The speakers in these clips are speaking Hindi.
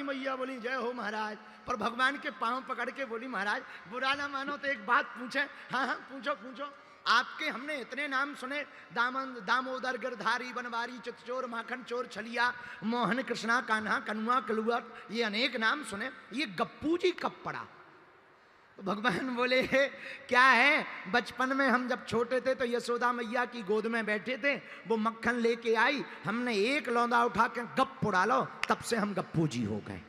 रुक्मणी मैया बोली जय हो महाराज, पर भगवान के पांव पकड़ के बोली महाराज बुरा ना मानो तो एक बात पूछे। हाँ हाँ पूछो पूछो। आपके हमने इतने नाम सुने, दामोदर, गिरधारी, बनवारी, चितचोर, माखन चोर, छलिया, मोहन, कृष्णा, कान्हा, कनुआ, कलुआ, ये अनेक नाम सुने, ये गप्पू जी कब पड़ा? तो भगवान बोले क्या है, बचपन में हम जब छोटे थे तो यशोदा मैया की गोद में बैठे थे, वो मक्खन लेके आई, हमने एक लौंदा उठा के गप उड़ा लो, तब से हम गप्पू जी हो गए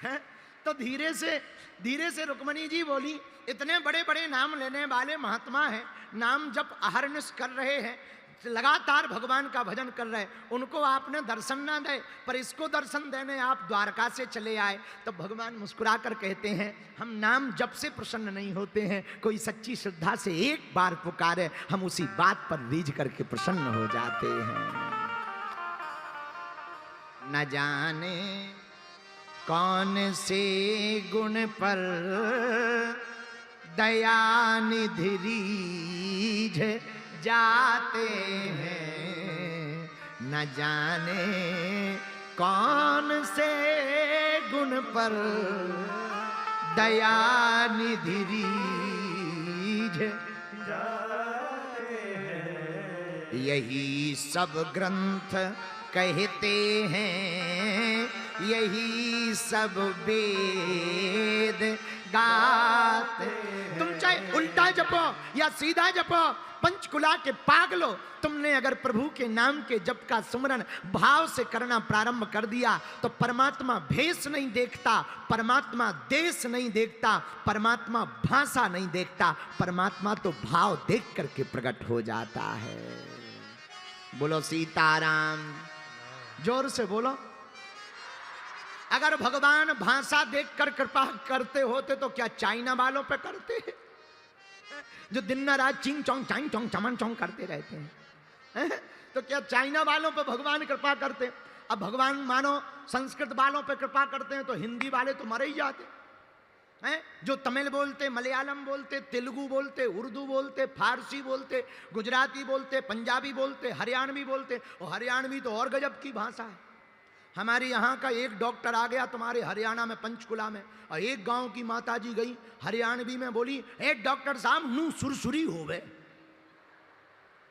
हैं। तो धीरे से रुक्मणी जी बोली इतने बड़े बड़े नाम लेने वाले महात्मा हैं, नाम जब अहरनिश कर रहे हैं, लगातार भगवान का भजन कर रहे, उनको आपने दर्शन ना दे, पर इसको दर्शन देने आप द्वारका से चले आए। तो भगवान मुस्कुरा कर कहते हैं हम नाम जब से प्रसन्न नहीं होते हैं, कोई सच्ची श्रद्धा से एक बार पुकारे, हम उसी बात पर रीझ करके प्रसन्न हो जाते हैं। न जाने कौन से गुण पर दया निधि रीझ जाते हैं, न जाने कौन से गुण पर दया निधि रीझ जाते हैं। यही सब ग्रंथ कहते हैं, यही सब वेद गाते। तुम चाहे उल्टा जपो या सीधा जपो, पंचकुला के पागलो, तुमने अगर प्रभु के नाम के जप का सुमरन भाव से करना प्रारंभ कर दिया तो परमात्मा भेष नहीं देखता, परमात्मा देश नहीं देखता, परमात्मा भाषा नहीं देखता, परमात्मा तो भाव देख करके प्रकट हो जाता है। बोलो सीताराम, जोर से बोलो। अगर भगवान भाषा देखकर कृपा करते होते तो क्या चाइना वालों पे करते हैं जो दिन रात चिंग चोंग चांग चोंग चमन चोंग करते रहते हैं? तो क्या चाइना वालों पे भगवान कृपा करते? अब भगवान मानो संस्कृत वालों पे कृपा करते हैं तो हिंदी वाले तो मर ही जाते हैं। जो तमिल बोलते, मलयालम बोलते, तेलुगु बोलते, उर्दू बोलते, फारसी बोलते, गुजराती बोलते, पंजाबी बोलते, हरियाणवी बोलते, और हरियाणवी तो और गजब की भाषा है। हमारे यहाँ का एक डॉक्टर आ गया तुम्हारे हरियाणा में पंचकुला में, और एक गांव की माताजी गई हरियाणवी में, बोली एक डॉक्टर साहब नू सुरसुरी हो गए।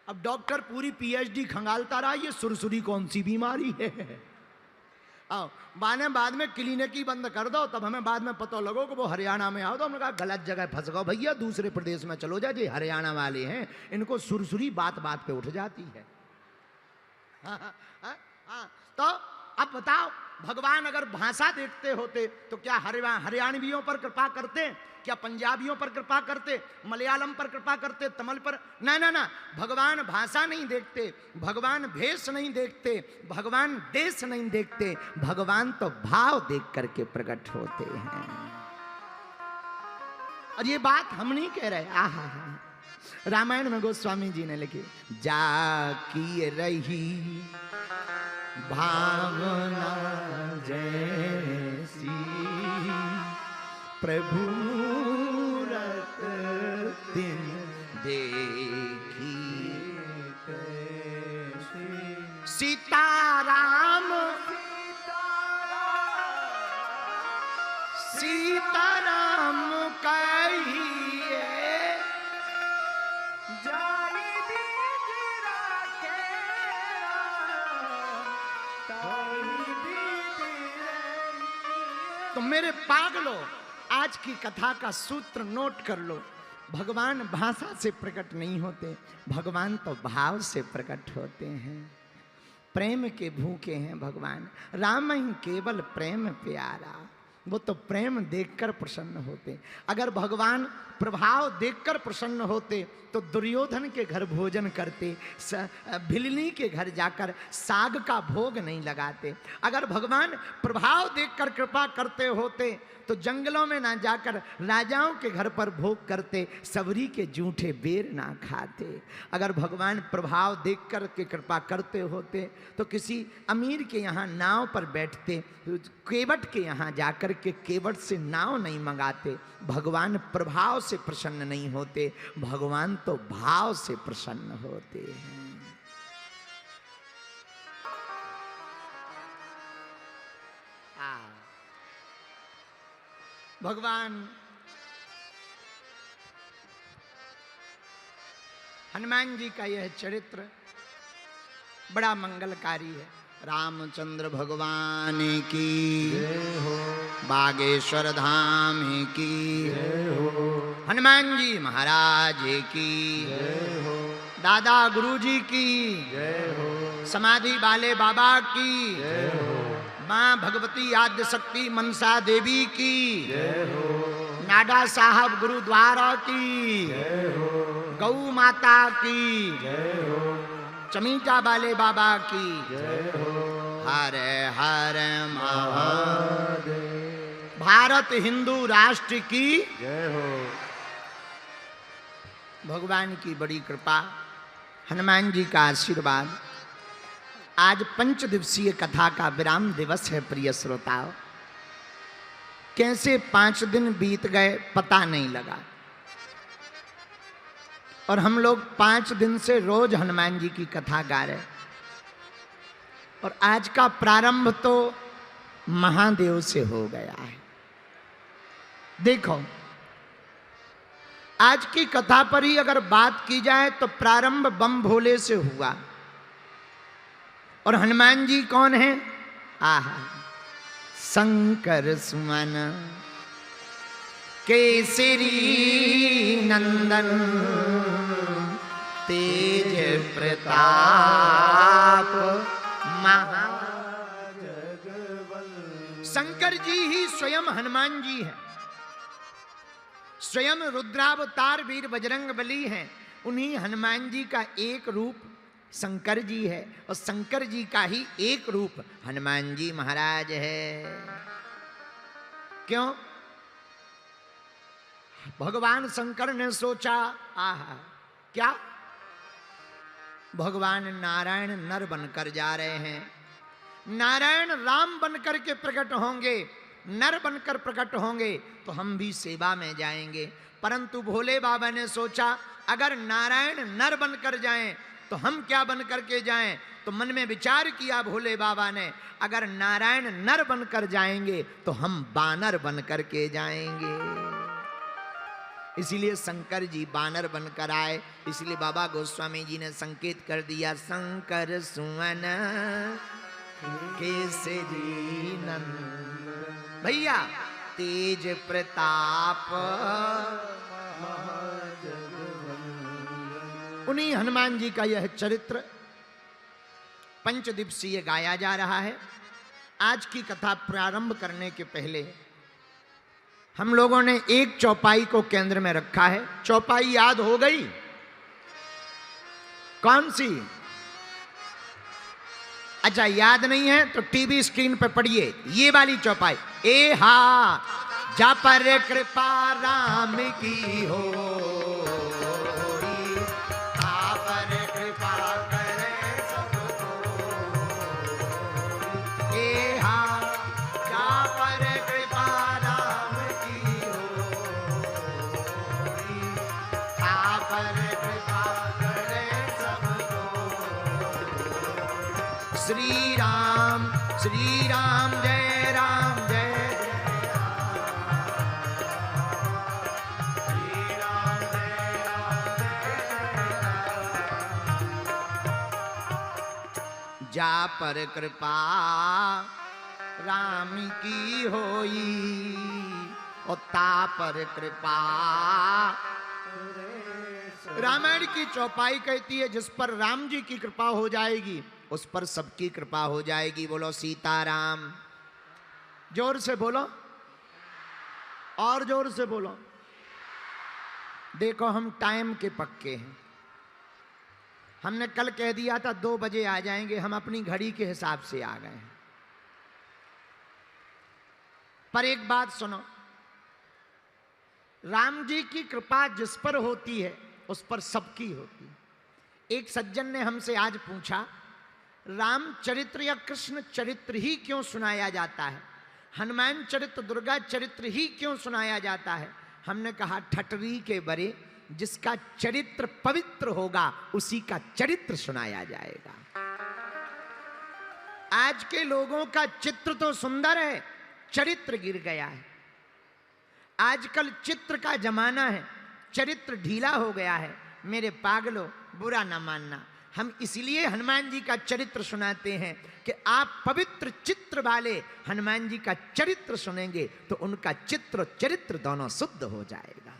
अब डॉक्टर पूरी पीएचडी खंगालता रहा ये सुरसुरी कौन सी बीमारी है। बाद में क्लिनिक ही बंद कर दो, तब हमें बाद में पता लगो कि वो हरियाणा में आओ। तो हमने कहा गलत जगह फंस गए भैया, दूसरे प्रदेश में चलो जा, जो हरियाणा वाले हैं इनको सुरसुरी बात बात पे उठ जाती है। तो अब बताओ भगवान अगर भाषा देखते होते तो क्या हरियाणवियों पर कृपा करते, क्या पंजाबियों पर कृपा करते, मलयालम पर कृपा करते, तमिल पर? ना ना ना, भगवान भाषा नहीं देखते, भगवान भेष नहीं देखते, भगवान देश नहीं देखते, भगवान तो भाव देख करके प्रकट होते हैं। और ये बात हम नहीं कह रहे, आहा रामायण में गोस्वामी जी ने लिखी, जा की रही भावना जैसी प्रभु रत दिन देखी सीताराम सीताराम कहिए तो मेरे पागलो आज की कथा का सूत्र नोट कर लो। भगवान भाषा से प्रकट नहीं होते, भगवान तो भाव से प्रकट होते हैं। प्रेम के भूखे हैं भगवान, राम ही केवल प्रेम प्यारा, वो तो प्रेम देखकर प्रसन्न होते। अगर भगवान प्रभाव देखकर प्रसन्न होते तो दुर्योधन के घर भोजन करते, भिलनी के घर जाकर साग का भोग नहीं लगाते। अगर भगवान प्रभाव देखकर कृपा करते होते तो जंगलों में ना जाकर राजाओं के घर पर भोग करते, सबरी के जूठे बेर ना खाते। अगर भगवान प्रभाव देखकर के कृपा करते होते तो किसी अमीर के यहाँ नाव पर बैठते, केवट के यहाँ जाकर के केवट से नाव नहीं मंगाते। भगवान प्रभाव से प्रसन्न नहीं होते, भगवान तो भाव से प्रसन्न होते हैं। भगवान हनुमान जी का यह चरित्र बड़ा मंगलकारी है। रामचंद्र भगवान की जय हो, बागेश्वर धाम की जय हो, हनुमान जी महाराज की जय हो, दादा गुरुजी की जय हो, समाधि वाले बाबा की जय हो, माँ भगवती आद्य शक्ति मनसा देवी की जय हो, नाडा साहब गुरुद्वारा की जय हो, गौ माता की जय हो, चमीटा वाले बाबा की जय हो, हर हर महादेव, भारत हिंदू राष्ट्र की जय हो। भगवान की बड़ी कृपा, हनुमान जी का आशीर्वाद। आज 5 दिवसीय कथा का विराम दिवस है प्रिय श्रोताओं। कैसे 5 दिन बीत गए पता नहीं लगा, और हम लोग 5 दिन से रोज हनुमान जी की कथा गा रहे, और आज का प्रारंभ तो महादेव से हो गया है। देखो, आज की कथा पर ही अगर बात की जाए तो प्रारंभ बम भोले से हुआ, और हनुमान जी कौन है? आहा, शंकर सुमन केसरी नंदन तेज प्रताप महाजगवंदन। शंकर जी ही स्वयं हनुमान जी हैं, स्वयं रुद्रावतार वीर बजरंग बली हैं। उन्हीं हनुमान जी का एक रूप शंकर जी है, और शंकर जी का ही एक रूप हनुमान जी महाराज है। क्यों? भगवान शंकर ने सोचा, आहा, क्या भगवान नारायण नर बनकर जा रहे हैं, नारायण राम बनकर के प्रकट होंगे, नर बनकर प्रकट होंगे तो हम भी सेवा में जाएंगे। परंतु भोले बाबा ने सोचा, अगर नारायण नर बनकर जाएं तो हम क्या बनकर के जाएं? तो मन में विचार किया भोले बाबा ने, अगर नारायण नर बनकर जाएंगे तो हम बानर बनकर के जाएंगे। इसीलिए शंकर जी बानर बनकर आए। इसलिए बाबा गोस्वामी जी ने संकेत कर दिया, शंकर सुमन केसरी नंदन। भैया, तेज प्रताप महाजगवंदन। उन्हीं हनुमान जी का यह चरित्र 5 दिवसीय गाया जा रहा है। आज की कथा प्रारंभ करने के पहले हम लोगों ने एक चौपाई को केंद्र में रखा है। चौपाई याद हो गई? कौन सी? अच्छा, याद नहीं है तो टीवी स्क्रीन पर पढ़िए ये वाली चौपाई। ए हा जा पर कृपा राम की हो, श्री राम जय राम जय श्री राम जय राम। जा पर कृपा राम की होई, और ता पर कृपा। रामायण की चौपाई कहती है, जिस पर राम जी की कृपा हो जाएगी उस पर सबकी कृपा हो जाएगी। बोलो सीताराम। जोर से बोलो, और जोर से बोलो। देखो, हम टाइम के पक्के हैं। हमने कल कह दिया था 2 बजे आ जाएंगे, हम अपनी घड़ी के हिसाब से आ गए हैं। पर एक बात सुनो, राम जी की कृपा जिस पर होती है उस पर सबकी होती है। एक सज्जन ने हमसे आज पूछा, राम चरित्र या कृष्ण चरित्र ही क्यों सुनाया जाता है, हनुमान चरित्र दुर्गा चरित्र ही क्यों सुनाया जाता है? हमने कहा, ठटरी के बरे जिसका चरित्र पवित्र होगा उसी का चरित्र सुनाया जाएगा। आज के लोगों का चित्र तो सुंदर है चरित्र गिर गया है। आजकल चित्र का जमाना है, चरित्र ढीला हो गया है। मेरे पागलों, बुरा ना मानना, हम इसलिए हनुमान जी का चरित्र सुनाते हैं कि आप पवित्र चित्र वाले हनुमान जी का चरित्र सुनेंगे तो उनका चित्र चरित्र दोनों शुद्ध हो जाएगा।